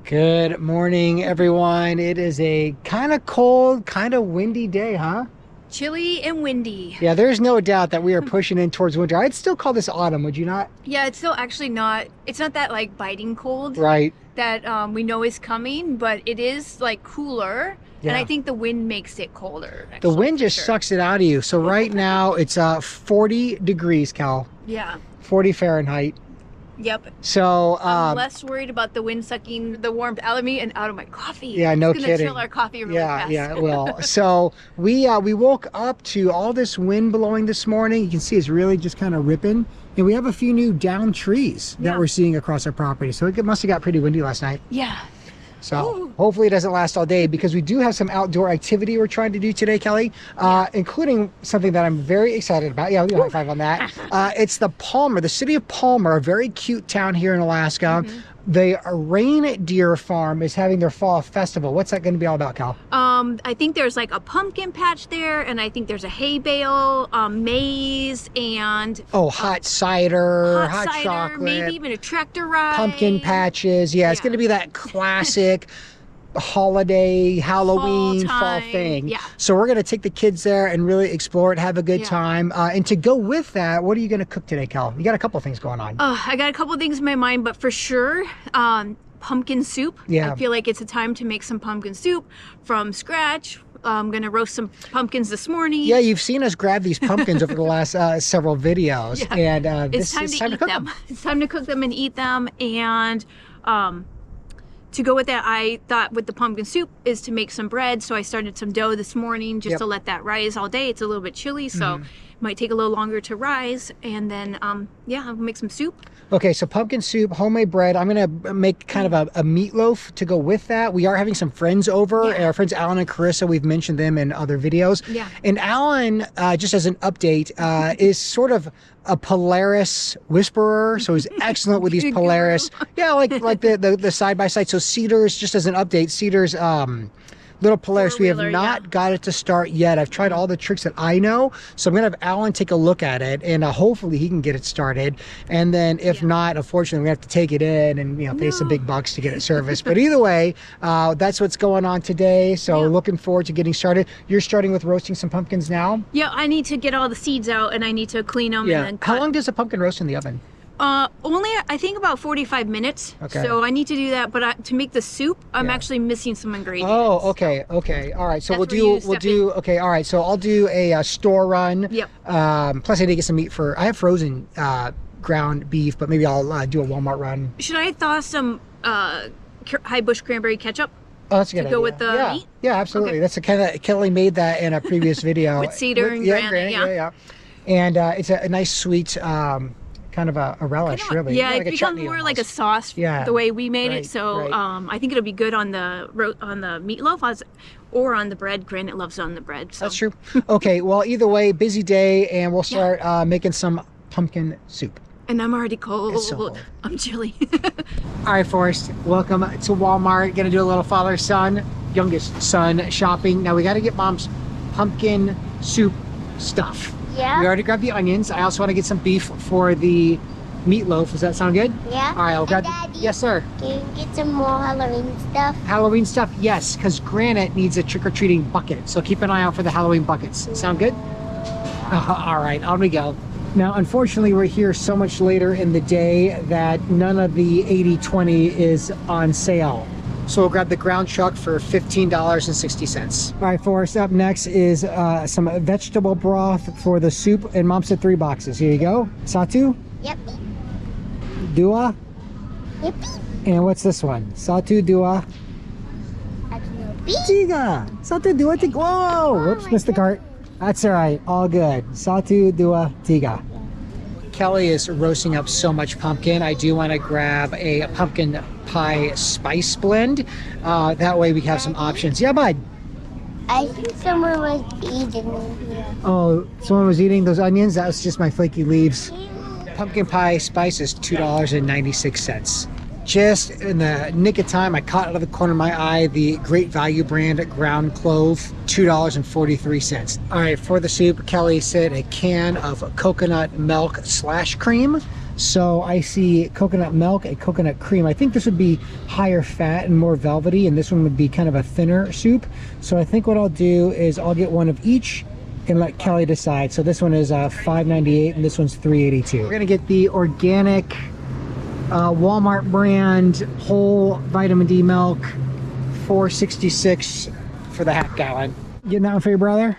Good morning, everyone. It is a kind of cold, kind of windy day, huh? Chilly and windy. Yeah, there's no doubt that we are pushing in towards winter. I'd still call this autumn, would you not? Yeah, it's still actually not, it's not that like biting cold Right. that we know is coming, but it is like cooler. Yeah. And I think the wind makes it colder. The actually, wind for just sure. sucks it out of you. So right now it's 40 degrees, Cal. Yeah. 40 Fahrenheit. Yep. So I'm less worried about the wind sucking the warmth out of me and out of my coffee. Yeah, no it's gonna kidding. chill our coffee really fast. Yeah, it will. So we woke up to all this wind blowing this morning. You can see it's really just kind of ripping. And we have a few new down trees that we're seeing across our property. So it must have got pretty windy last night. Yeah. So hopefully it doesn't last all day, because we do have some outdoor activity we're trying to do today, Kelly, including something that I'm very excited about. Yeah, we'll do a high five on that. It's the city of Palmer, a very cute town here in Alaska. The Reindeer Farm is having their fall festival. What's that going to be all about, Cal? I think there's like a pumpkin patch there, and I think there's a hay bale, maize, and hot cider, hot cider, chocolate, maybe even a tractor ride, pumpkin patches. Yeah, it's going to be that classic holiday Halloween fall thing. Yeah. So we're going to take the kids there and really explore it, have a good time. And to go with that, what are you going to cook today, Cal? You got a couple things going on. I got a couple things in my mind, but for sure, pumpkin soup. Yeah. I feel like it's a time to make some pumpkin soup from scratch. I'm gonna roast some pumpkins this morning. Yeah, you've seen us grab these pumpkins over the last several videos, and it's time to eat them. It's time to cook them and eat them. And to go with that, I thought with the pumpkin soup is to make some bread. So I started some dough this morning just to let that rise all day. It's a little bit chilly, so it might take a little longer to rise. And then, I'll make some soup. Okay, so pumpkin soup, homemade bread. I'm going to make kind of a meatloaf to go with that. We are having some friends over. Our friends Alan and Carissa, we've mentioned them in other videos. Yeah. And Alan, just as an update, is sort of a Polaris whisperer. So he's excellent with these Polaris. Yeah, like the side-by-side. So Cedars, just as an update, Cedars... little Polaris, we have not got it to start yet. I've tried all the tricks that I know, so I'm gonna have Alan take a look at it, and hopefully he can get it started. And then if not, unfortunately, we have to take it in and pay some big bucks to get it serviced. But either way, that's what's going on today. So looking forward to getting started. You're starting with roasting some pumpkins now. Yeah, I need to get all the seeds out, and I need to clean them. Yeah. And then How long does a pumpkin roast in the oven? Only I think about 45 minutes. Okay. So I need to do that, but to make the soup, I'm actually missing some ingredients. Oh, okay. All right. So we'll do. Okay. All right. So I'll do a store run. Yep. Plus, I need to get some meat I have frozen ground beef, but maybe I'll do a Walmart run. Should I thaw some high bush cranberry ketchup? Oh, that's a good to idea. go with the meat? Yeah, absolutely. Okay. That's a kind of Kelly made that in a previous video. With cedar and granite. Yeah. And it's a nice sweet. Kind of a relish, really. Yeah, like it becomes more like a sauce the way we made it. So I think it'll be good on the meatloaf or on the bread. Granite loves it on the bread. So. That's true. Okay, well, either way, busy day, and we'll start making some pumpkin soup. And I'm already cold. It's so cold. I'm chilly. All right, Forrest, welcome to Walmart. Gonna do a little father-son, youngest son shopping. Now we got to get Mom's pumpkin soup stuff. Yeah. We already grabbed the onions. I also want to get some beef for the meatloaf. Does that sound good? Yeah. All right, I'll grab. Daddy, yes, sir. can you get some more Halloween stuff? Halloween stuff, yes, because Granite needs a trick-or-treating bucket. So keep an eye out for the Halloween buckets. Sound good? All right, on we go. Now, unfortunately, we're here so much later in the day that none of the 80/20 is on sale. So we'll grab the ground chuck for $15.60. All right, Forrest, up next is some vegetable broth for the soup, and Mom said 3 boxes. Here you go. Satu? Yep. Dua? Yep. And what's this one? Satu, Dua? Tiga! Satu, Dua, Tiga. Whoa! Whoops, missed the cart. That's all right. All good. Satu, Dua, Tiga. Kelly is roasting up so much pumpkin. I do want to grab a pumpkin pie spice blend. That way we have some options. Yeah, bud. I think someone was eating in here. Oh, someone was eating those onions? That was just my flaky leaves. Pumpkin pie spice is $2.96. Just in the nick of time, I caught out of the corner of my eye the Great Value brand ground clove, $2.43. All right, for the soup, Kelly said a can of coconut milk / cream. So I see coconut milk and coconut cream. I think this would be higher fat and more velvety, and this one would be kind of a thinner soup. So I think what I'll do is I'll get one of each and let Kelly decide. So this one is $5.98 and this one's $3.82. We're gonna get the organic Walmart brand whole vitamin D milk, $4.66 for the half gallon. Getting that one for your brother?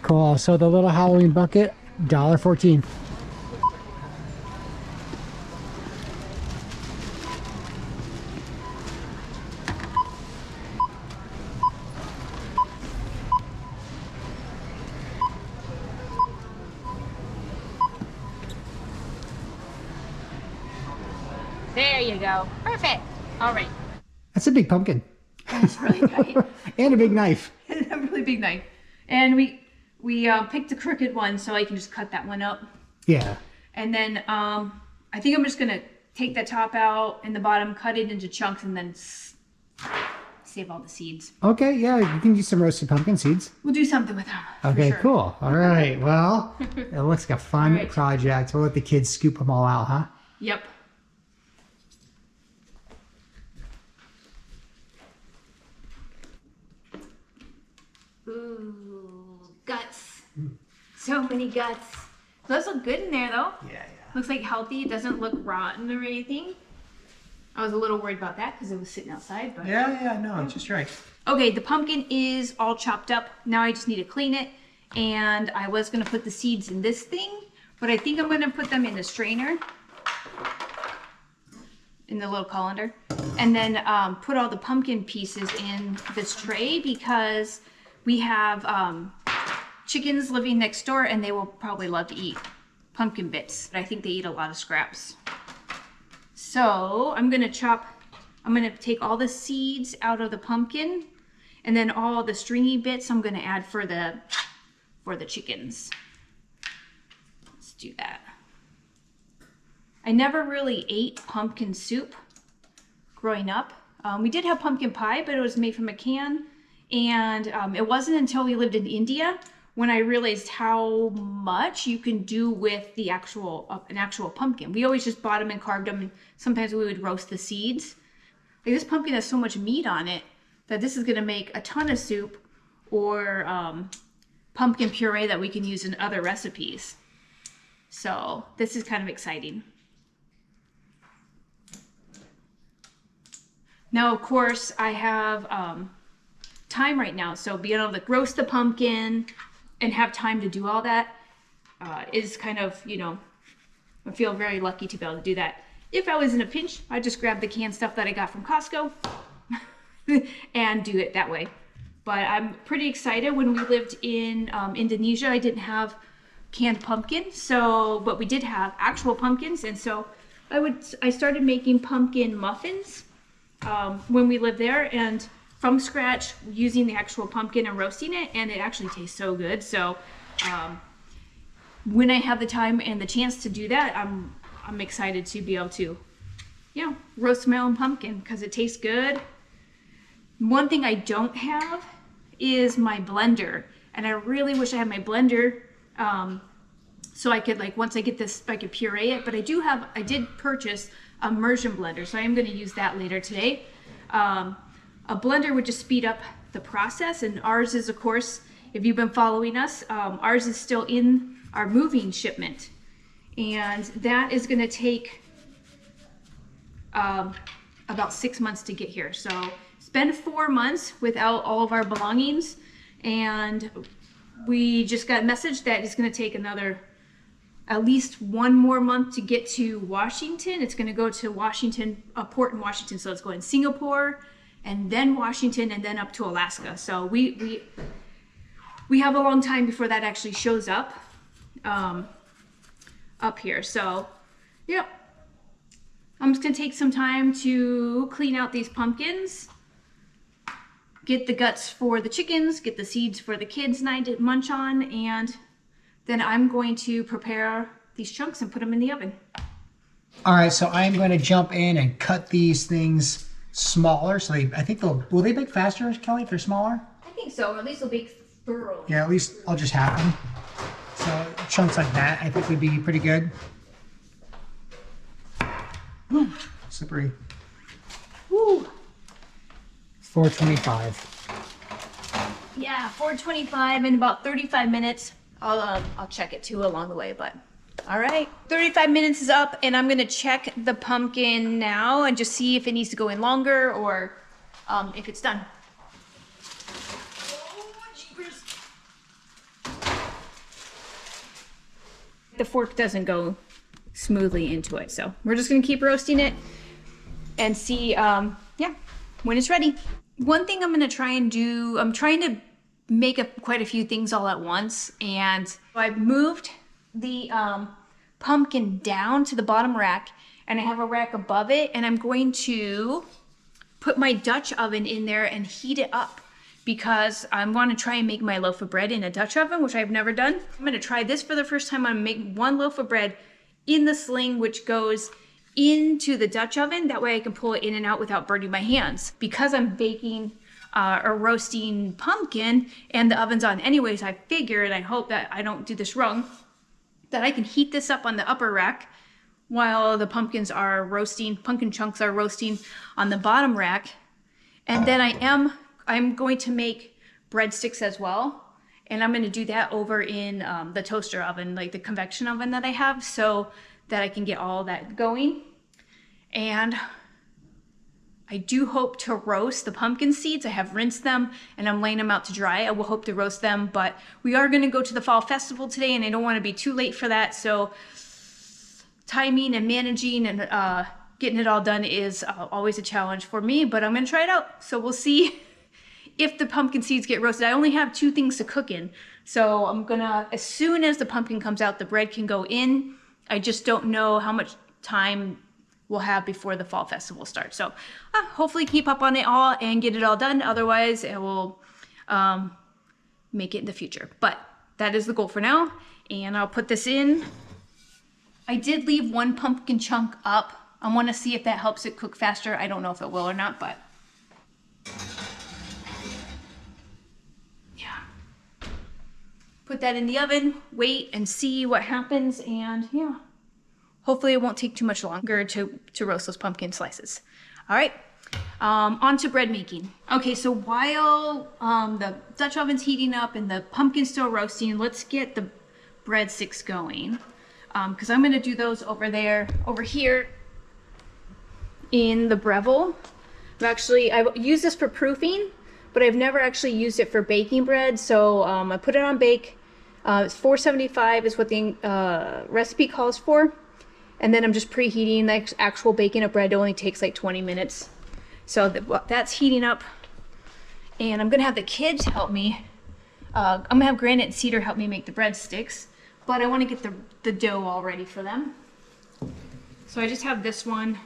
Cool. So the little Halloween bucket, $1.14. There you go. Perfect. All right. That's a big pumpkin. That's really nice. And a big knife. And a really big knife. And we picked the crooked one so I can just cut that one up. Yeah. And then I think I'm just going to take the top out and the bottom, cut it into chunks, and then save all the seeds. Okay, yeah, you can use some roasted pumpkin seeds. We'll do something with them. Okay, sure. cool. All right, well, it looks like a fun project. We'll let the kids scoop them all out, huh? Yep. Ooh, guts. So many guts. Those look good in there though. Yeah. Looks like healthy. It doesn't look rotten or anything. I was a little worried about that because it was sitting outside. But Yeah, no, it's just right. okay, the pumpkin is all chopped up. Now I just need to clean it. And I was going to put the seeds in this thing, but I think I'm going to put them in the strainer. In the little colander. And then put all the pumpkin pieces in this tray because we have chickens living next door and they will probably love to eat pumpkin bits. But I think they eat a lot of scraps. So I'm going to take all the seeds out of the pumpkin and then all the stringy bits I'm going to add for the chickens. Let's do that. I never really ate pumpkin soup growing up. We did have pumpkin pie, but it was made from a can. And it wasn't until we lived in India when I realized how much you can do with the an actual pumpkin. We always just bought them and carved them, and sometimes we would roast the seeds. Like this pumpkin has so much meat on it that this is gonna make a ton of soup or pumpkin puree that we can use in other recipes. So this is kind of exciting. Now, of course, I have time right now, so being able to roast the pumpkin and have time to do all that is kind of, I feel very lucky to be able to do that. If I was in a pinch, I'd just grab the canned stuff that I got from Costco and do it that way. But I'm pretty excited. When we lived in Indonesia, I didn't have canned pumpkin, but we did have actual pumpkins, and so I started making pumpkin muffins when we lived there, and from scratch using the actual pumpkin and roasting it, and it actually tastes so good. So when I have the time and the chance to do that, I'm excited to be able to roast my own pumpkin because it tastes good. One thing I don't have is my blender, and I really wish I had my blender so I could, once I get this, I could puree it. But I did purchase a immersion blender, so I am going to use that later today. A blender would just speed up the process, and ours is, of course, if you've been following us, ours is still in our moving shipment, and that is going to take about 6 months to get here. So it's been 4 months without all of our belongings, and we just got a message that it's going to take at least 1 more month to get to Washington. It's going to go to Washington, a port in Washington. So it's going Singapore, and then Washington, and then up to Alaska. So we have a long time before that actually shows up here. So yep, I'm just going to take some time to clean out these pumpkins, get the guts for the chickens, get the seeds for the kids and I to munch on, and then I'm going to prepare these chunks and put them in the oven. All right, so I'm going to jump in and cut these things smaller. So I think will they bake faster, Kelly, if they're smaller? I think so, or at least they'll bake thoroughly. Yeah, at least I'll just have them. So chunks like that I think would be pretty good. Whew, slippery. Woo. 425. Yeah, 425 in about 35 minutes. I'll check it too along the way, but all right. 35 minutes is up, and I'm gonna check the pumpkin now and just see if it needs to go in longer or if it's done. The fork doesn't go smoothly into it, so we're just gonna keep roasting it and see, yeah, when it's ready. One thing I'm gonna try and do, I'm trying to make quite a few things all at once, and I've moved the pumpkin down to the bottom rack, and I have a rack above it, and I'm going to put my Dutch oven in there and heat it up because I want to try and make my loaf of bread in a Dutch oven, which I've never done. I'm going to try this for the first time. I'm going to make one loaf of bread in the sling, which goes into the Dutch oven. That way I can pull it in and out without burning my hands. Because I'm baking or roasting pumpkin and the oven's on anyways, I figure, and I hope that I don't do this wrong, that I can heat this up on the upper rack while the pumpkins are roasting, pumpkin chunks are roasting on the bottom rack. And then I'm going to make breadsticks as well. And I'm going to do that over in the toaster oven, like the convection oven that I have, so that I can get all that going. And I do hope to roast the pumpkin seeds. I have rinsed them and I'm laying them out to dry. I will hope to roast them, but we are going to go to the fall festival today and I don't want to be too late for that. So timing and managing and getting it all done is always a challenge for me, but I'm going to try it out. So we'll see if the pumpkin seeds get roasted. I only have 2 things to cook in. So I'm going to, as soon as the pumpkin comes out, the bread can go in. I just don't know how much time we'll have before the fall festival starts. So hopefully keep up on it all and get it all done. Otherwise, it will make it in the future. But that is the goal for now. And I'll put this in. I did leave 1 pumpkin chunk up. I want to see if that helps it cook faster. I don't know if it will or not, but yeah. Put that in the oven, wait and see what happens, and yeah. Hopefully it won't take too much longer to roast those pumpkin slices. All right, on to bread making. Okay, so while the Dutch oven's heating up and the pumpkin's still roasting, let's get the breadsticks going. Because I'm gonna do those over here in the Breville. I've used this for proofing, but I've never actually used it for baking bread. So I put it on bake. It's 475 is what the recipe calls for. And then I'm just preheating. The actual baking of bread only takes like 20 minutes. So that's heating up. And I'm gonna have the kids help me. I'm gonna have Granite and Cedar help me make the breadsticks, but I wanna get the dough all ready for them. So I just have this one.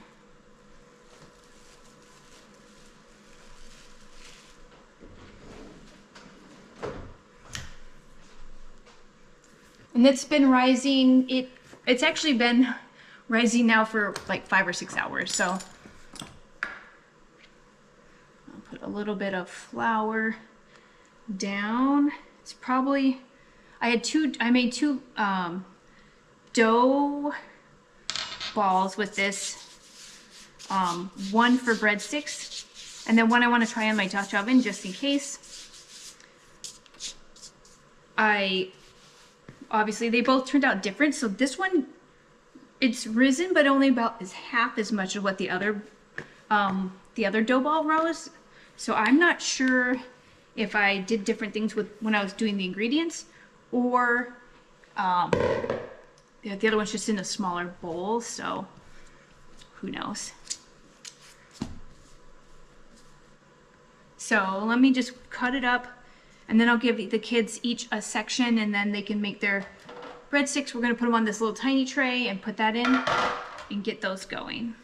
And it's been rising. It's actually been rising now for like 5 or 6 hours. So I'll put a little bit of flour down. It's probably, I made two dough balls with this. One for breadsticks, and then one I want to try on my Dutch oven just in case. Obviously they both turned out different. So this one, it's risen, but only about half as much of what the other dough ball rose. So I'm not sure if I did different things when I was doing the ingredients, or the other one's just in a smaller bowl. So who knows? So let me just cut it up, and then I'll give the kids each a section, and then they can make their breadsticks. We're gonna put them on this little tiny tray and put that in and get those going.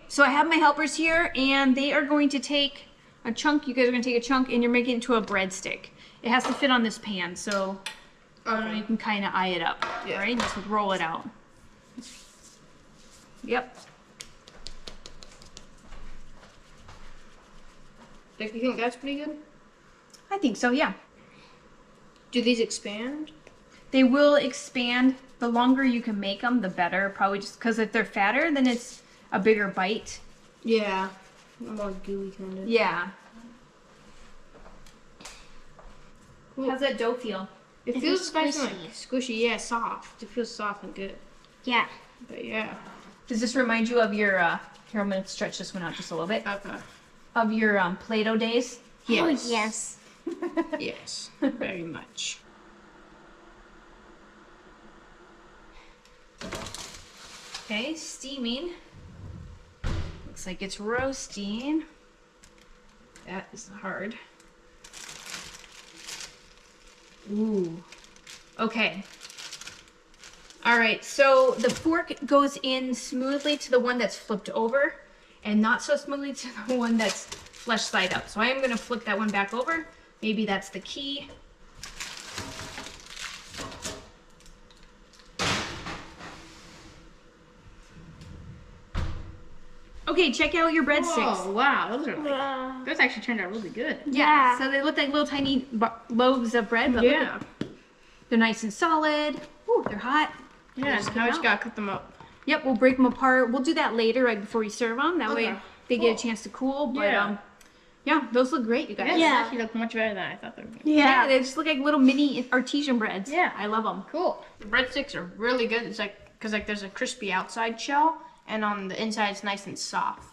So I have my helpers here, and they are going to take a chunk. You guys are gonna take a chunk, and you're making it into a breadstick. It has to fit on this pan, so you can kind of eye it up. Yeah. Right? Just roll it out. Yep. You think that's pretty good? I I think so, yeah. Do these expand? They will expand. The longer you can make them, the better. Probably just because if they're fatter, then it's a bigger bite. Yeah. More gooey kind of. Yeah. How's that dough feel? It feels nice and like squishy. Yeah, soft. It feels soft and good. Yeah. But yeah. Does this remind you of your, here I'm going to stretch this one out just a little bit. Okay. Of your Play-Doh days? Yes. Oh, yes. Yes. Very much. Okay, steaming. Looks like it's roasting. That is hard. Ooh. Okay. All right, so the fork goes in smoothly to the one that's flipped over and not so smoothly to the one that's flesh side up. So I am gonna flip that one back over. Maybe that's the key. Okay, check out your breadsticks. Oh, wow. Those actually turned out really good. Yeah. So they look like little tiny loaves of bread, but Yeah. they're nice and solid. Ooh, they're hot. Yeah, now we just gotta cut them up. Yep, we'll break them apart. We'll do that later, right before we serve them. That way they get a chance to cool. But yeah, those look great, you guys. They actually look much better than I thought they were. Yeah, they just look like little mini artesian breads. Yeah. I love them. Cool. The breadsticks are really good. It's like, cause like there's a crispy outside shell, and on the inside it's nice and soft.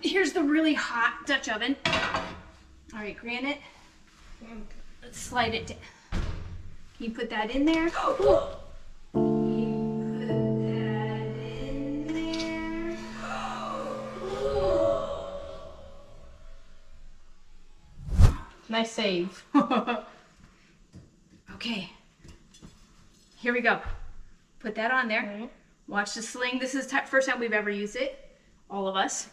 Here's the really hot Dutch oven. All right, granite. Let's slide it down. Can you put that in there? Nice save. Okay. Here we go. Put that on there. Watch the sling. This is the first time we've ever used it. All of us.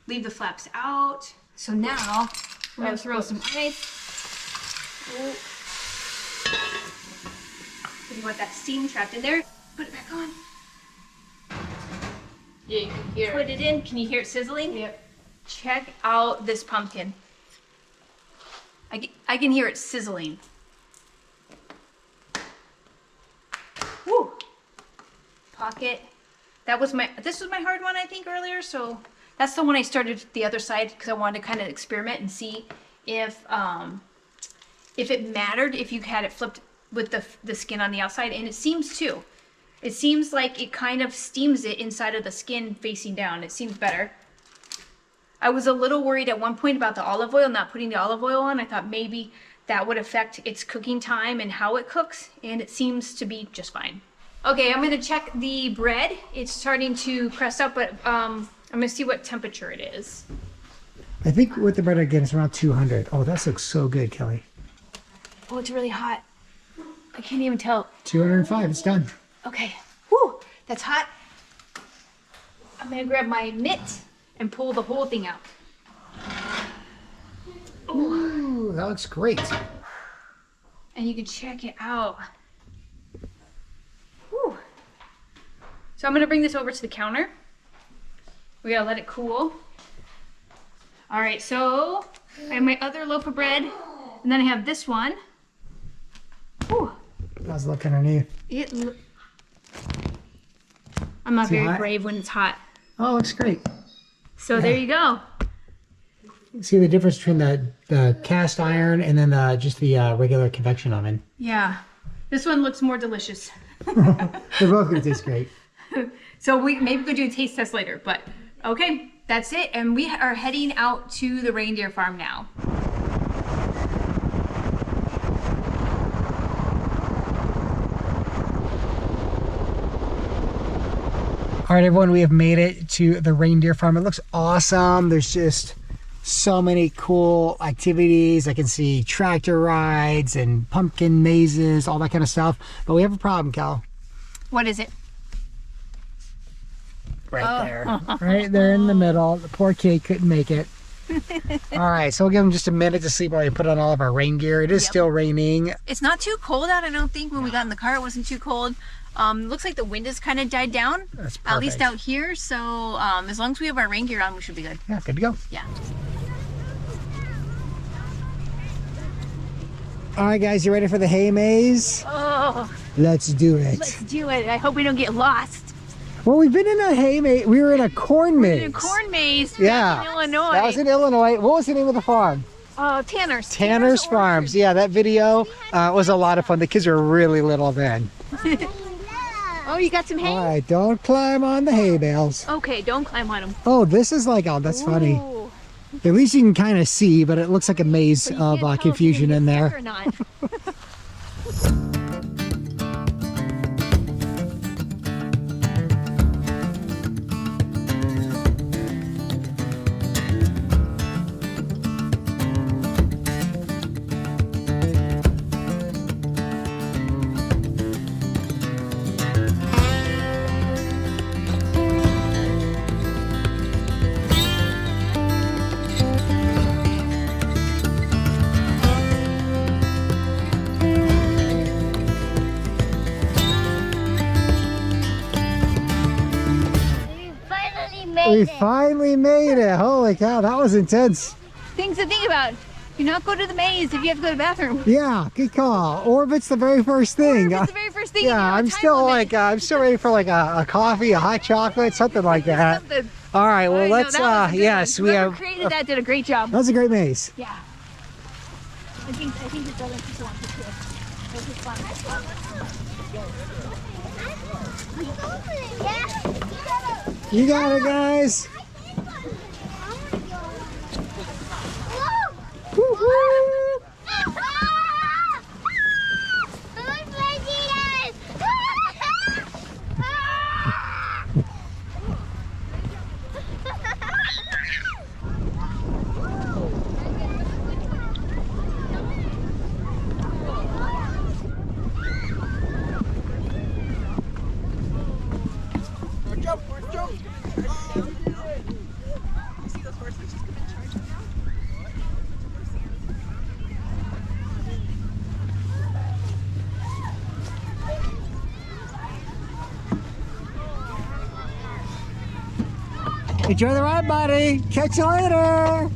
Leave the flaps out. So now we're going to throw some ice. Oh. You want that steam trapped in there. Put it back on. Yeah, you can hear Put it in. Can you hear it sizzling? Yep. Check out this pumpkin. I can hear it sizzling. Woo! Pocket. This was my hard one, I think, earlier. So that's the one I started the other side because I wanted to kind of experiment and see if it mattered if you had it flipped with the skin on the outside, and it seems to. It seems like it kind of steams it inside of the skin facing down. It seems better. I was a little worried at one point about the olive oil, not putting the olive oil on. I thought maybe that would affect its cooking time and how it cooks, and it seems to be just fine. Okay, I'm gonna check the bread. It's starting to crust up, but I'm gonna see what temperature it is. I think with the bread again, it's around 200. Oh, that looks so good, Kelly. Oh, it's really hot. I can't even tell. 205, it's done. Okay, whew, that's hot. I'm gonna grab my mitt and pull the whole thing out. Ooh, that looks great. And you can check it out. Whew. So I'm gonna bring this over to the counter. We gotta let it cool. All right, so I have my other loaf of bread, and then I have this one. Whew. How's it look underneath? I'm not Too very hot? brave when it's hot. Oh, it looks great. So there you go. See the difference between the cast iron and then just the regular convection oven. Yeah, this one looks more delicious. They're both gonna taste great. So maybe we'll do a taste test later, but okay, that's it. And we are heading out to the reindeer farm now. All right, everyone, we have made it to the reindeer farm. It looks awesome. There's just so many cool activities. I can see tractor rides and pumpkin mazes, all that kind of stuff. But we have a problem, Cal. What is it? Right there. Right there in the middle. The poor kid couldn't make it. All right, so we'll give him just a minute to sleep while we put on all of our rain gear. It is still raining. It's not too cold out, I don't think. When we got in the car, it wasn't too cold. Looks like the wind has kind of died down. That's perfect. At least out here. So as long as we have our rain gear on, we should be good. Yeah, good to go. Yeah. All right, guys, you ready for the hay maze? Oh, Let's do it. let's do it. I hope we don't get lost. Well, we've been in a hay maze. We were in a corn maze. In a corn maze Yeah. back in Illinois. That was in Illinois. What was the name of the farm? Tanner's Farms. Yeah, that video was a lot of fun. The kids were really little then. Oh, you got some hay? All right, don't climb on the hay bales. Okay, don't climb on them. Oh, this is like, oh, that's funny. Ooh. At least you can kind of see, but it looks like a maze But you of can't tell if confusion you're in gonna there. get sick or not. We finally made it. Holy cow, that was intense. Things to think about. Do not go to the maze if you have to go to the bathroom. Yeah, good call. Or if it's the very first thing. Or if it's the very first thing. Yeah, I'm still like I'm still ready for like a coffee, a hot chocolate, something like that. something. All right, well, No, let's, that was a good yes, one. we Whoever have, created that did a great job. that was a great maze. Yeah. I think it's other people want to too. This is fun. You got it, guys. Woo-hoo. Enjoy the ride, buddy. Catch you later.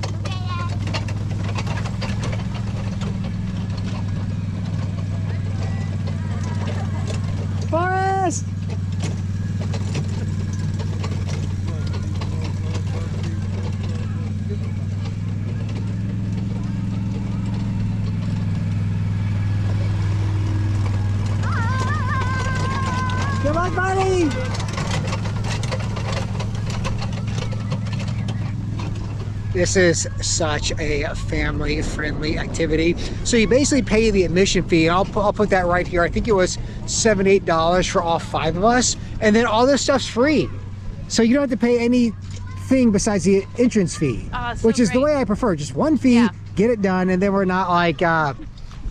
Forrest! Good luck, buddy! This is such a family-friendly activity. So you basically pay the admission fee, and I'll put that right here. I think it was $7, $8 for all 5 of us, and then all this stuff's free. So you don't have to pay anything besides the entrance fee, which is the way I prefer. Just one fee, get it done, and then we're not like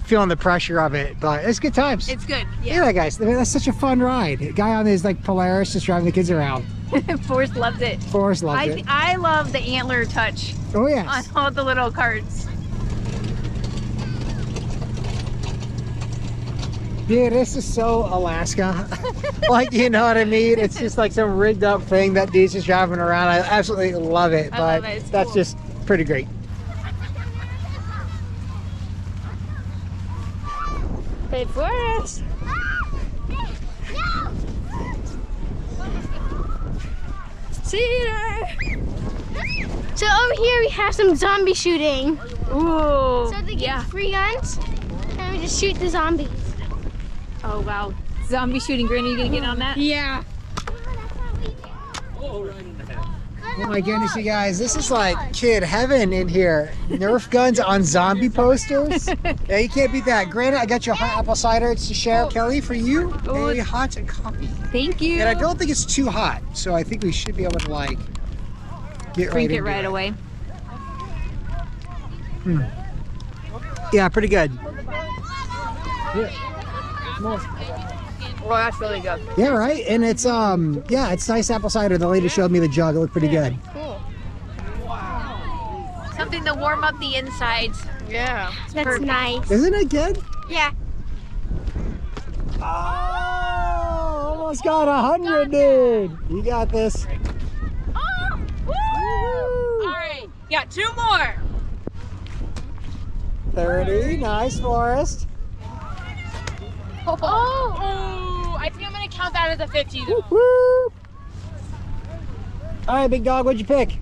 feeling the pressure of it. But it's good times. It's good. Yeah, guys, that's such a fun ride. A guy on his like Polaris just driving the kids around. Forrest loves it. Forrest loves it. I love the antler touch. Oh yes. On all the little carts. Dude, this is so Alaska. Like, you know what I mean? It's just like some rigged up thing that dude's just driving around. I absolutely love it, but love it. that's cool. just pretty great. Hey, Forrest. Cedar. So over here we have some zombie shooting. Ooh. So they get free guns, and we just shoot the zombies. Oh wow. Zombie shooting. Granny, you gonna get on that? Yeah. Oh my goodness, you guys, this is like kid heaven in here. Nerf guns on zombie posters. Yeah, you can't beat that. Granted, I got you a hot apple cider. It's to share. Kelly, for you, a hot coffee. Thank you. And I don't think it's too hot, so I think we should be able to like get drink right it right away. Yeah, pretty good. Yeah. Well, that's really good. Yeah, right. And it's yeah, it's nice apple cider. The lady showed me the jug. It looked pretty good. Cool. Something to warm up the insides. Yeah. That's perfect. nice. Isn't it good? Yeah. Oh, almost got 100, dude. You got this. Oh, woo! All right, got 2 more. 30. Nice, Forrest. Oh, I think I'm gonna count that as a 50 though. Whoop, whoop. All right, big dog, what'd you pick?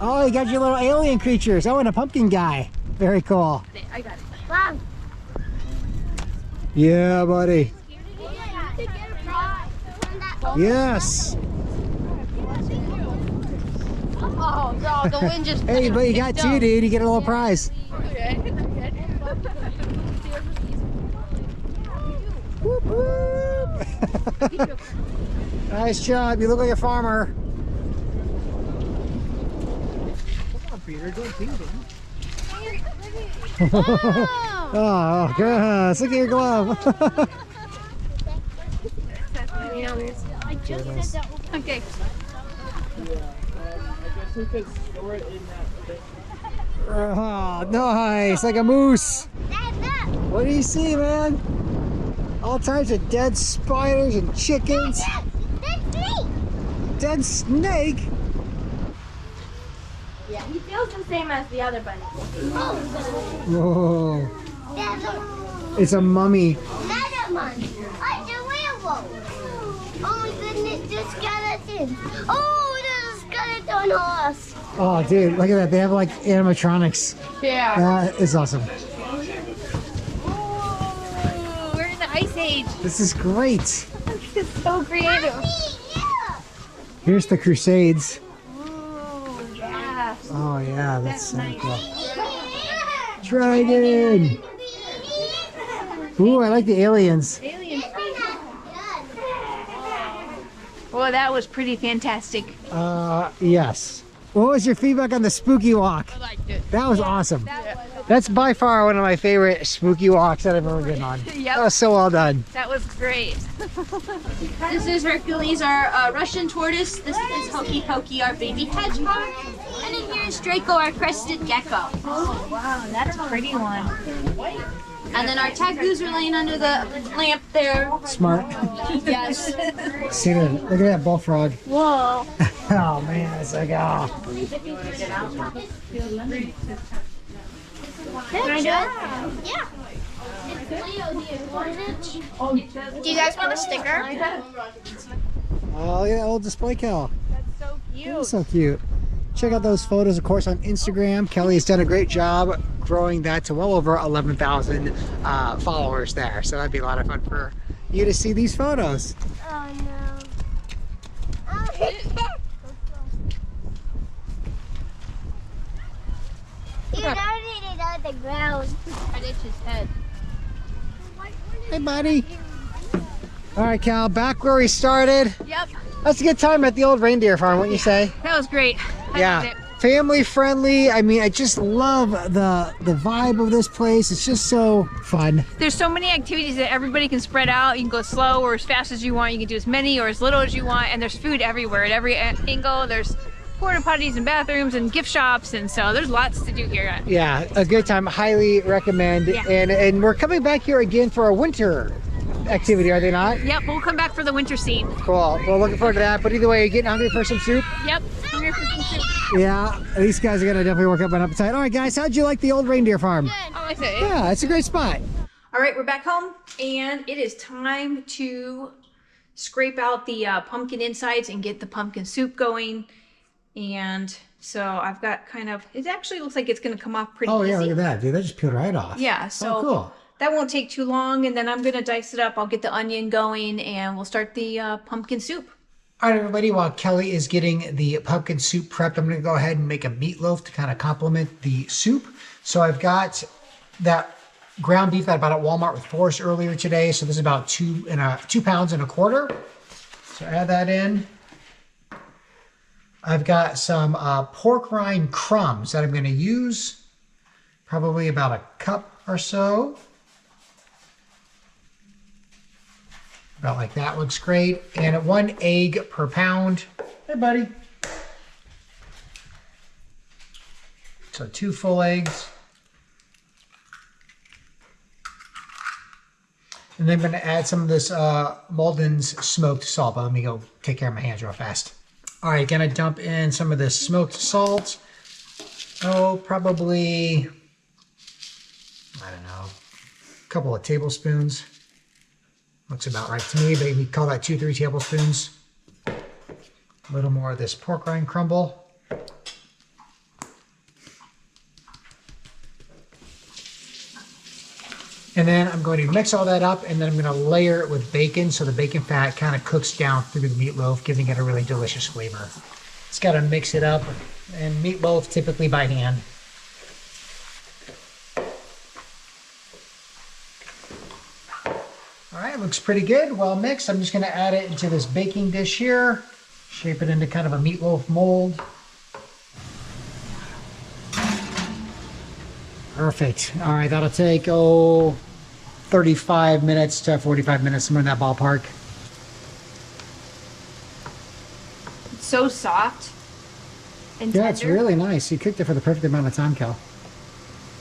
Oh, you got your little alien creatures. Oh, and a pumpkin guy. Very cool. I got it. Wow. Yeah, buddy. Yes. Oh god, the wind just. Hey, but you got two, dude. You get a little prize. Whoop, whoop. Nice job. You look like a farmer. Come on, Peter. Don't beat him. Oh, gosh. Look at your glove. I just said that. Okay. Oh, nice. Like a moose. What do you see, man? All types of dead spiders and chickens. Dead snake? Yeah, he feels the same as the other bunny. Whoa. It's a mummy. Another one. It's a werewolf. Oh my goodness, the skeleton. Oh, there's a skeleton horse. Oh, dude, look at that. They have like animatronics. Yeah. That is awesome. Ooh, we're in the Ice Age. This is great. It's so creative. Here's the Crusades. Ooh, yeah. Oh, yeah, that's so nice. cool. Dragon. Ooh, I like the aliens. Alien. Well, that was pretty fantastic. Yes. What was your feedback on the spooky walk? I liked it. That was awesome. That's by far one of my favorite spooky walks that I've ever been on. Yep. That was so well done. That was great. This is Hercules, our Russian tortoise. This is Hokey Pokey, our baby hedgehog. And then here is Draco, our crested gecko. Oh, wow, that's a pretty one. And then our tagus are laying under the lamp there. Smart. Yes. See that? Look at that bullfrog. Whoa. Oh man, it's like, oh. Yeah. Do you guys want a sticker? Oh, look at that old display cow. That's so cute. That's so cute. Check out those photos, of course, on Instagram. Kelly has done a great job growing that to well over 11,000 followers there. So that'd be a lot of fun for you to see these photos. Oh no. You don't need it on the ground. Right at his head. Hey, buddy. All right, Cal, back where we started. Yep. That's a good time at the old reindeer farm, wouldn't you say? That was great. I loved it. Family friendly. I mean, I just love the vibe of this place. It's just so fun. There's so many activities that everybody can spread out. You can go slow or as fast as you want. You can do as many or as little as you want. And there's food everywhere at every angle. There's porta potties and bathrooms and gift shops, and so there's lots to do here. Yeah, a good time. Highly recommend. Yeah. And we're coming back here again for a winter activity, are they not? Yep, we'll come back for the winter scene. Cool. Well, looking forward to that. But either way, you getting hungry for some soup? Yep, hungry for some soup. Yeah, these guys are gonna definitely work up an appetite. All right, guys, how'd you like the old reindeer farm? Oh, I see. Yeah, it's a great spot. All right, we're back home, and it is time to scrape out the pumpkin insides and get the pumpkin soup going. And so I've got kind of, it actually looks like it's going to come off pretty easy. Oh yeah, look at that, dude. That just peeled right off. Yeah, so cool. That won't take too long, and then I'm going to dice it up. I'll get the onion going, and we'll start the pumpkin soup. All right, everybody, while Kelly is getting the pumpkin soup prepped, I'm going to go ahead and make a meatloaf to kind of complement the soup. So I've got that ground beef that I bought at Walmart with Forrest earlier today. So this is about 2 pounds and a quarter. So add that in. I've got some pork rind crumbs that I'm going to use. Probably about a cup or so. About like that, looks great. And 1 egg per pound. Hey, buddy. So 2 full eggs. And then I'm going to add some of this Malden's smoked salt. But let me go take care of my hands real fast. All right, gonna dump in some of this smoked salt. Oh, probably I don't know, a couple of tablespoons. Looks about right to me, but we call that 2-3 tablespoons. A little more of this pork rind crumble. And then I'm going to mix all that up, and then I'm going to layer it with bacon so the bacon fat kind of cooks down through the meatloaf, giving it a really delicious flavor. Just got to mix it up, and meatloaf typically by hand. All right, looks pretty good, well mixed. I'm just going to add it into this baking dish here, shape it into kind of a meatloaf mold. Perfect. All right, that'll take, 35 minutes to 45 minutes, somewhere in that ballpark. It's so soft and Yeah, tender. it's really nice. You cooked it for the perfect amount of time, Cal.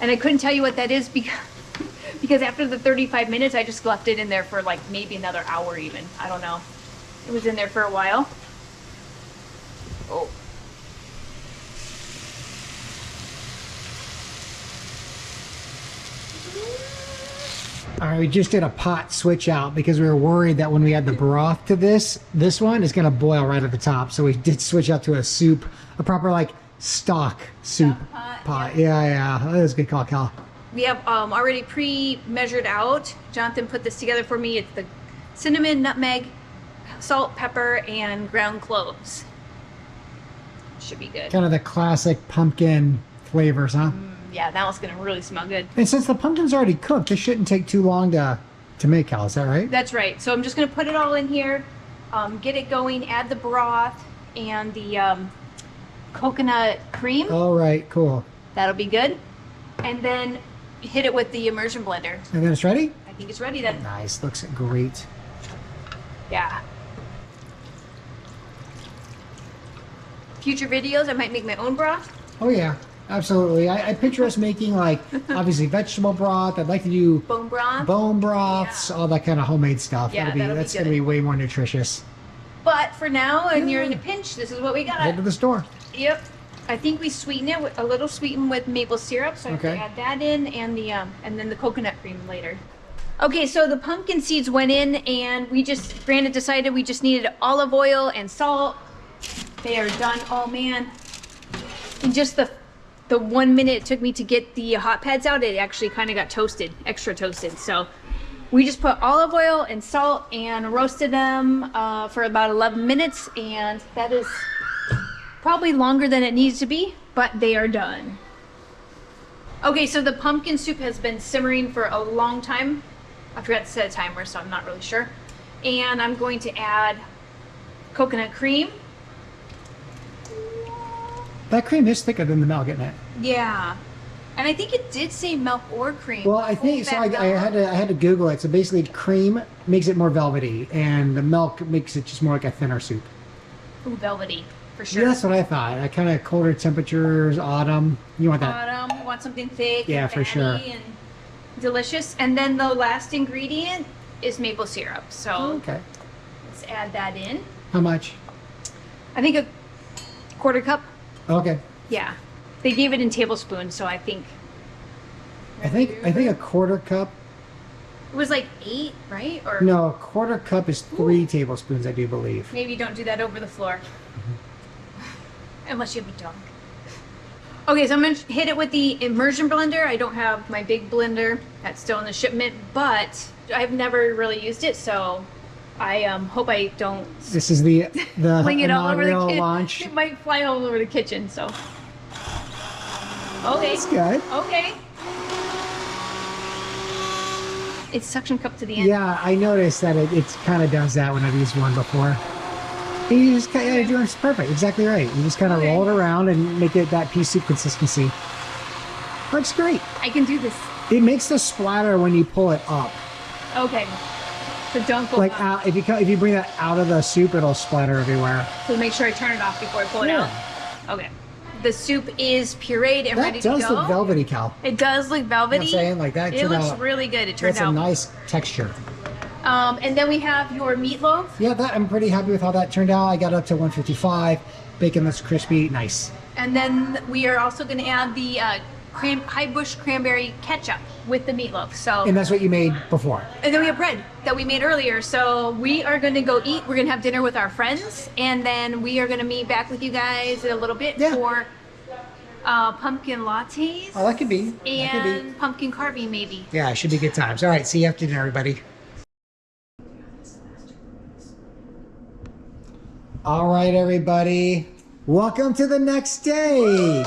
And I couldn't tell you what that is because after the 35 minutes, I just left it in there for like maybe another hour even. I don't know. It was in there for a while. Oh. All right, we just did a pot switch out because we were worried that when we add the broth to this one is going to boil right at the top. So we did switch out to a soup, a proper like stock soup pot. Yeah. That was a good call, Cal. We have already pre-measured out. Jonathan put this together for me. It's the cinnamon, nutmeg, salt, pepper, and ground cloves. Should be good. Kind of the classic pumpkin flavors, huh? Yeah, that one's gonna really smell good. And since the pumpkin's already cooked, this shouldn't take too long to make, Cal. Is that right? That's right. So I'm just gonna put it all in here, get it going, add the broth and the coconut cream. All right, cool. That'll be good. And then hit it with the immersion blender. And then it's ready? I think it's ready then. Nice, looks great. Yeah. Future videos, I might make my own broth. Oh yeah, absolutely. I picture us making like obviously vegetable broth. I'd like to do Bone broth. bone broths, all that kind of homemade stuff. Yeah, that'll be that's good. gonna be way more nutritious. But for now, and you're in a pinch, this is what we got. Head to the store. Yep. I think we sweeten it with a little sweetened with maple syrup, so I have to add that in, and the and then the coconut cream later. Okay, so the pumpkin seeds went in, and Brandon decided we just needed olive oil and salt. They are done. Oh man! In just the 1 minute it took me to get the hot pads out, it actually kind of got toasted, extra toasted. So we just put olive oil and salt and roasted them for about 11 minutes, and that is probably longer than it needs to be, but they are done. Okay, so the pumpkin soup has been simmering for a long time. I forgot to set a timer, so I'm not really sure. And I'm going to add coconut cream. That cream is thicker than the milk, isn't it? Yeah. And I think it did say milk or cream. Well, I think so. I had to Google it. So basically, cream makes it more velvety, and the milk makes it just more like a thinner soup. Ooh, velvety, for sure. Yeah, that's what I thought. I kind of colder temperatures, autumn. You want that? Autumn, you want something thick, Yeah, and for sure. fatty and delicious. And then the last ingredient is maple syrup. So Okay. let's add that in. How much? I think a quarter cup. Okay. Yeah. They gave it in tablespoons, so I think I think a quarter cup. it was like 8, right? Or No, a quarter cup is 3 tablespoons, I do believe. maybe don't do that over the floor. Unless you have a dog. Okay, so I'm gonna hit it with the immersion blender. I don't have my big blender. That's still in the shipment, but I've never really used it, so I hope I don't This is the fling it all over the inaugural kitchen. launch. It might fly all over the kitchen, so. Okay. That's good. Okay. It's suction cup to the end. Yeah, I noticed that it kind of does that when I've used one before. You just it's perfect, exactly right. You just kind of roll it around and make it that pea soup consistency. Works great. I can do this. It makes the splatter when you pull it up. Okay. So don't go Like up. out, if you bring that out of the soup, it'll splatter everywhere. So make sure I turn it off before I pull it out. Okay. The soup is pureed and ready That to go. does look velvety, Cal. It does look velvety. You know what I'm saying? Like that It turned looks out- really good. It turned That's a out. nice texture. And then we have your meatloaf. Yeah, I'm pretty happy with how that turned out. I got up to 155. Bacon looks crispy. Nice. And then we are also going to add the high bush cranberry ketchup with the meatloaf. So And that's what you made before. and then we have bread that we made earlier. So we are going to go eat. We're going to have dinner with our friends, and then we are going to meet back with you guys in a little bit for pumpkin lattes. Oh, that could be. And pumpkin carving, maybe. Yeah, it should be good times. All right, see you after dinner, everybody. All right, everybody. Welcome to the next day.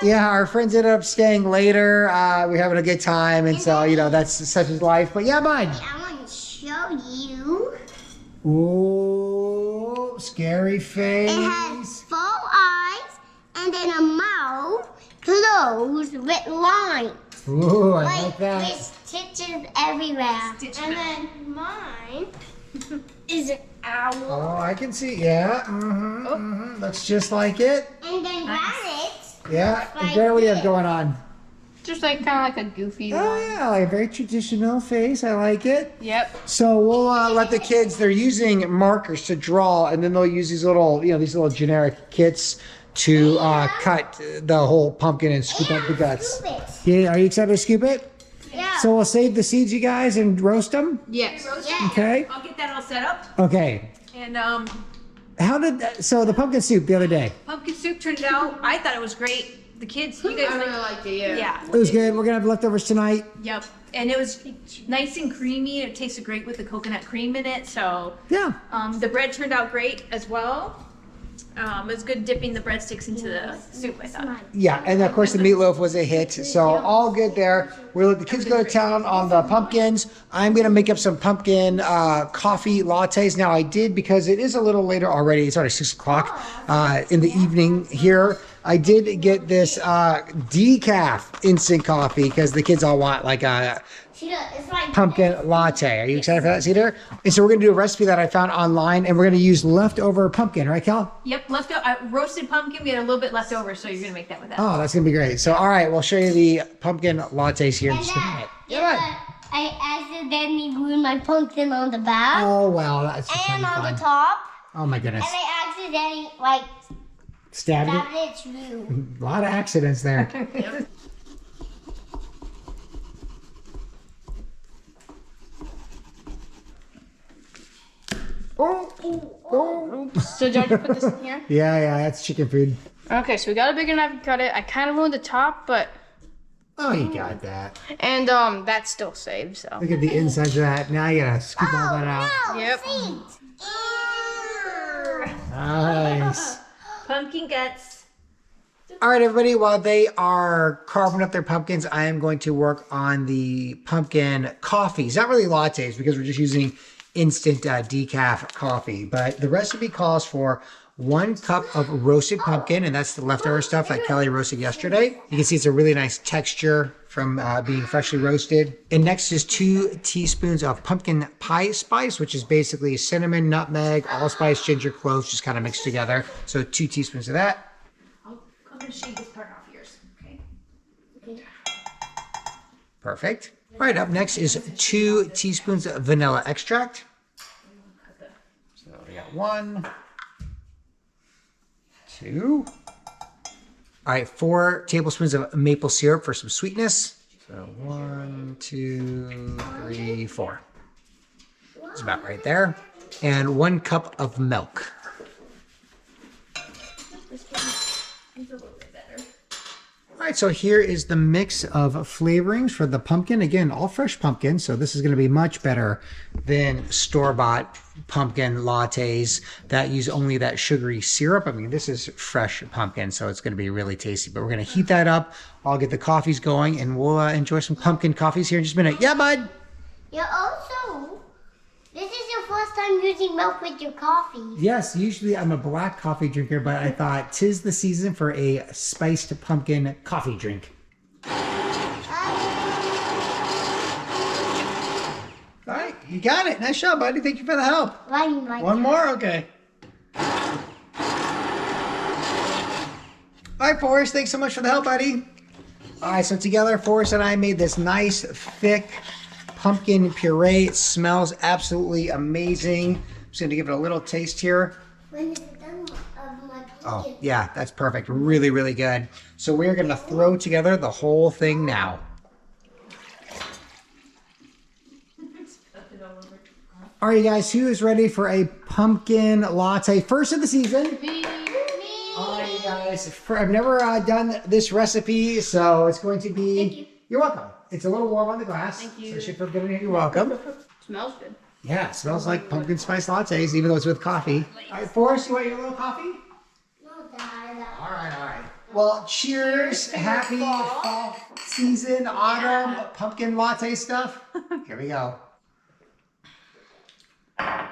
Yeah, our friends ended up staying later. We're having a good time, and so, you know, that's such as life. But yeah, bud. I want to show you. Ooh, scary face. It has 4 eyes and then a mouth closed with lines. Ooh, I like that. With stitches everywhere. And then mine is an owl. Oh, I can see. Yeah. That's just like it. And then rabbits. Yeah. Like Gary, what do you have this. going on? Just like kind of like a goofy Oh one. yeah, like a very traditional face. I like it. Yep. So we'll let the kids. They're using markers to draw, and then they'll use these little, these little generic kits to cut the whole pumpkin and scoop up the guts. Scoop it. Yeah, are you excited to scoop it? Yeah. So we'll save the seeds, you guys, and roast them. Yes. Yeah. Okay. I'll get that all set up. Okay. And So the pumpkin soup the other day. pumpkin soup turned out. I thought it was great. The kids, you guys I like really liked it, Yeah. It was good. We're gonna have leftovers tonight. Yep. And it was nice and creamy. It tasted great with the coconut cream in it. So Yeah. the bread turned out great as well. It was good dipping the breadsticks into the soup, I thought. Yeah, and of course the meatloaf was a hit, so all good there. We'll let the kids go to town on the pumpkins. I'm gonna make up some pumpkin coffee lattes. Now I did, because it is a little later already. It's already 6 o'clock in the evening here. I did get this decaf instant coffee because the kids all want like a It's like pumpkin latte. Are you excited for that, Cedar? And so we're gonna do a recipe that I found online, and we're gonna use leftover pumpkin, right, Cal? Yep, roasted pumpkin. We had a little bit left over, so you're gonna make that with that. Oh, that's gonna be great. So, all right, we'll show you the pumpkin lattes here in just a minute. I accidentally glued my pumpkin on the back Oh, well, that's just and on fun. the top, Oh my goodness. and I accidentally Stabbed it. stabbed it through. A lot of accidents there. Oh. So do I just put this in here? Yeah, that's chicken food. Okay, so we got a bigger knife to cut it. I kind of ruined the top, but Oh, you got that. and that's still saved. So Look at the insides of that. Now you gotta scoop all that out. No, Yep. seeds. Nice. Pumpkin guts. All right, everybody, while they are carving up their pumpkins, I am going to work on the pumpkin coffees. Not really lattes, because we're just using instant decaf coffee. But the recipe calls for 1 cup of roasted pumpkin, and that's the leftover stuff that Kelly roasted yesterday. You can see it's a really nice texture from being freshly roasted. And next is 2 teaspoons of pumpkin pie spice, which is basically cinnamon, nutmeg, allspice, ginger, cloves, just kind of mixed together. So 2 teaspoons of that. I'm gonna shave this part off yours. Okay. Perfect. All right, up next is 2 teaspoons of vanilla extract. So we got 1, 2. All right, 4 tablespoons of maple syrup for some sweetness. So 1, 2, 3, 4. That's about right there. And 1 cup of milk. All right, so here is the mix of flavorings for the pumpkin. Again, all fresh pumpkin, so this is going to be much better than store-bought pumpkin lattes that use only that sugary syrup. I mean, this is fresh pumpkin, so it's going to be really tasty. But we're going to heat that up. I'll get the coffees going, and we'll enjoy some pumpkin coffees here in just a minute. Yeah, bud? This is your first time using milk with your coffee. Yes, usually I'm a black coffee drinker, but I thought 'tis the season for a spiced pumpkin coffee drink. All right, you got it. Nice job, buddy. Thank you for the help. One more? Okay. All right, Forrest, thanks so much for the help, buddy. All right, so together, Forrest and I made this nice, thick pumpkin puree. It smells absolutely amazing. I'm just going to give it a little taste here. When it's done of my Oh, yeah, that's perfect. Really, really good. So we're going to throw together the whole thing now. All right, you guys, who is ready for a pumpkin latte? First of the season. Me. All right, you guys. I've never done this recipe, so it's going to be... Thank you. You're welcome. It's a little warm on the glass. Thank you. So it should feel good in here. You're welcome. Smells good. Yeah, it smells like pumpkin spice lattes, even though it's with coffee. All right, Forrest, you want your little coffee? No, Dad. All right. Well, cheers. Happy fall season, autumn, pumpkin latte stuff. Here we go.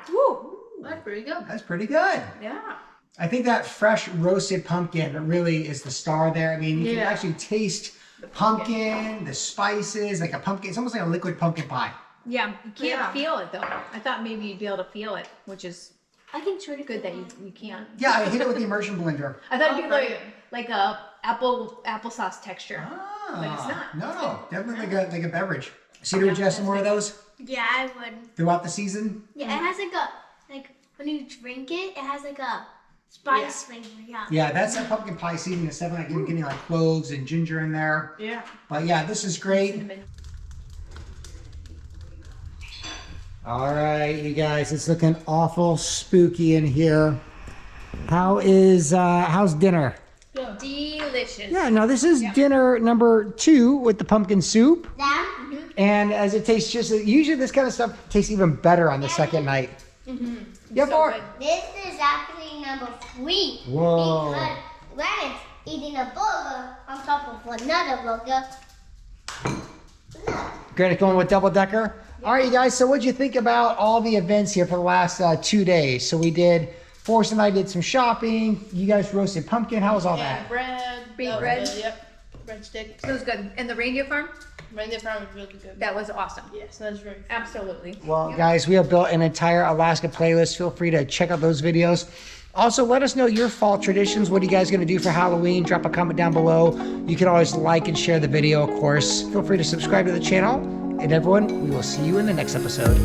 Woo! That's pretty good. That's pretty good. Yeah. I think that fresh roasted pumpkin really is the star there. I mean, you can actually taste the pumpkin, the spices, like a pumpkin. It's almost like a liquid pumpkin pie. Yeah, you can't feel it though. I thought maybe you'd be able to feel it, which is I think it's really good that you can. Yeah, I hit it with the immersion blender. I thought it'd be like a applesauce texture. Ah, but it's not. No, definitely like a beverage. Cedar, would you have some more of those Yeah, I would. throughout the season? Yeah, it has like when you drink it, it has like a spice flavor. Yeah. Yeah, that's a pumpkin pie seasoning. It's definitely like getting like cloves and ginger in there. Yeah. But yeah, this is great. Cinnamon. All right, you guys, it's looking awful spooky in here. How's dinner? Delicious. Yeah, no, this is dinner number 2 with the pumpkin soup. Dad? And as it tastes usually this kind of stuff tastes even better on the second night. Yeah, So good. This is actually number 3. Whoa. Because Grant's eating a burger on top of another burger. Granite going with double decker. All right, you guys. So what'd you think about all the events here for the last 2 days? So Forrest and I did some shopping. You guys roasted pumpkin. How was all that? Bread. Baked bread. Yep. Breadsticks. It was good. And the Reindeer Farm? Reindeer Farm was really good. That was awesome. Yes, that was very fun. Absolutely. Well, guys, we have built an entire Alaska playlist. Feel free to check out those videos. Also, let us know your fall traditions. What are you guys going to do for Halloween? Drop a comment down below. You can always like and share the video, of course. Feel free to subscribe to the channel. And everyone, we will see you in the next episode.